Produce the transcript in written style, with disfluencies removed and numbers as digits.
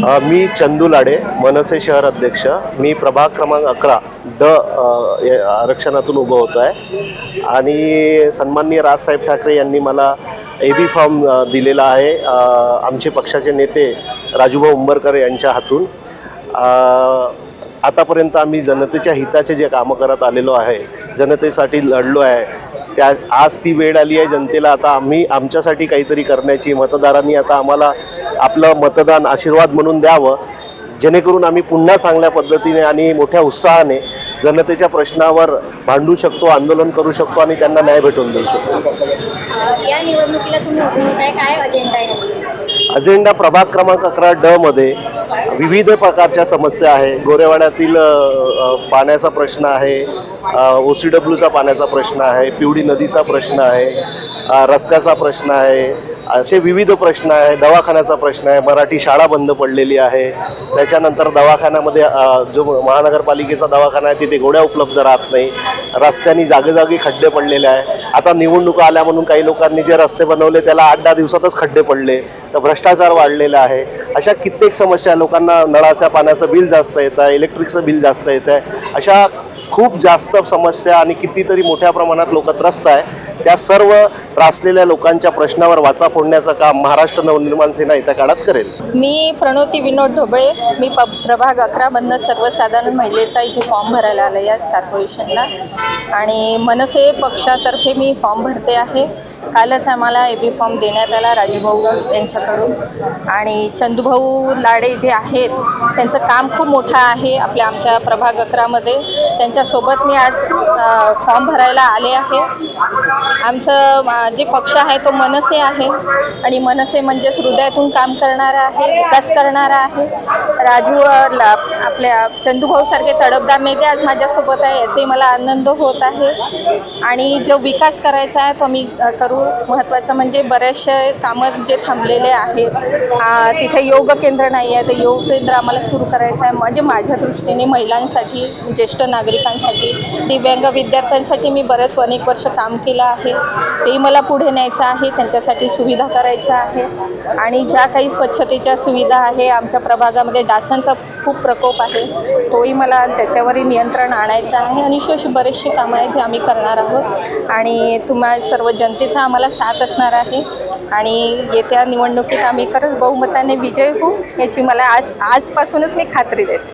मी चंदू लाडे, मनसे शहर अध्यक्ष. मी प्रभाग क्रमांक 11 आरक्षणातून उभं होतो आहे आणि सन्माननीय राजसाहेब ठाकरे यांनी मला AB फॉर्म दिलेला आहे आमचे पक्षाचे नेते राजूभाऊ उंबरकर यांच्या हातून. आतापर्यंत आम्ही जनतेच्या हिताचे जे कामं करत आलेलो आहे, जनतेसाठी लढलो आहे. आज ती वेळ आली आहे जनतेला आता आमच्यासाठी काहीतरी करण्याची. मतदारांनी आता आम्हाला आपलं मतदान आशीर्वाद म्हणून द्यावं, जेणेकरून आम्ही पुन्हा चांगल्या पद्धतीने आणि मोठ्या उत्साहाने जनतेच्या प्रश्नावर भांडू शकतो, आंदोलन करू शकतो आणि त्यांना न्याय भेटवून देऊ शकतो. या निवडणुकीला तुम्ही उभे होताय, काय अजेंडा आहे? अजेंडा प्रभाग क्रमांक 11 मध्ये विविध प्रकारच्या समस्या आहे. गोरेवाड्यातील पाण्याचा प्रश्न आहे, OCWचा पाण्याचा प्रश्न आहे, पिवडी नदीचा प्रश्न आहे, रस्त्याचा प्रश्न आहे, असे विविध प्रश्न आहे. दवाखान्याचा प्रश्न आहे, मराठी शाळा बंद पडलेली आहे. त्याच्यानंतर दवाखान्यामध्ये जो महानगरपालिकेचा दवाखाना आहे तिथे गोळ्या उपलब्ध राहत नाही. रस्त्यांनी जागोजागी खड्डे पडलेले आहे. आता निवडणुका आल्या म्हणून काही लोकांनी जे रस्ते बनवले त्याला 8-10 दिवसातच खड्डे पडले. तर भ्रष्टाचार वाढलेला आहे. अशा कित्येक समस्या, लोकांना नळाच्या पाण्याचं बिल जास्त येतं आहे, इलेक्ट्रिकचं बिल जास्त येतं आहे. अशा खूप जास्त समस्या आणि कितीतरी मोठ्या प्रमाणात लोक त्रस्त आहे. त्या सर्व त्रासलेल्या लोकांच्या प्रश्नावर वाचा फोडण्याचं काम महाराष्ट्र नवनिर्माण सेना येत्या काळात करेल. मी प्रणोती विनोद ढोबळे. मी प्रभाग 11 मधनं सर्वसाधारण महिलेचा इथे फॉर्म भरायला आला याच कॉर्पोरेशनला आणि मनसे पक्षातर्फे मी फॉर्म भरते आहे. कालच आम्हाला AB फॉर्म देण्यात आला राजूभाऊ यांच्याकडून. आणि चंदूभाऊ लाडे जे आहेत त्यांचं काम खूप मोठं आहे आमच्या प्रभाग 11 मध्ये. त्यांच्यासोबत मी आज फॉर्म भरायला आले आहे. आमचं जे पक्ष आहे तो मनसे आहे आणि मनसे म्हणजेच हृदयातून काम करणारा आहे, विकास करणारा आहे. आपल्या चंदूभाऊसारखे तडफदार नेते आज माझ्यासोबत आहे, याचाही मला आनंद होत आहे. आणि जो विकास करायचा आहे तो आम्ही करू. महत्त्वाचं म्हणजे बरेचसे कामं जे थांबलेले आहेत, तिथे योग केंद्र नाही आहे, तर योग केंद्र आम्हाला सुरू करायचं आहे. म्हणजे माझ्या दृष्टीने महिलांसाठी, ज्येष्ठ नागरिकांसाठी, दिव्यांग विद्यार्थ्यांसाठी मी अनेक वर्ष काम केलं आहे. तेही मला पुढे न्यायचं आहे. त्यांच्यासाठी सुविधा करायच्या आहे. आणि ज्या काही स्वच्छतेच्या सुविधा आहे, आमच्या प्रभागामध्ये डासांचा खूप प्रकोप आहे, तोही मला त्याच्यावरही नियंत्रण आणायचं आहे. आणि अशी बरेचसे कामं आहेत जे आम्ही करणार आहोत आणि तुम्हा सर्व जनतेचा आम्हाला साथ असणार आहे. आणि येत्या निवडणुकीत आम्ही खरंच बहुमताने विजयी होऊ याची मला आजपासूनच मी खात्री देते.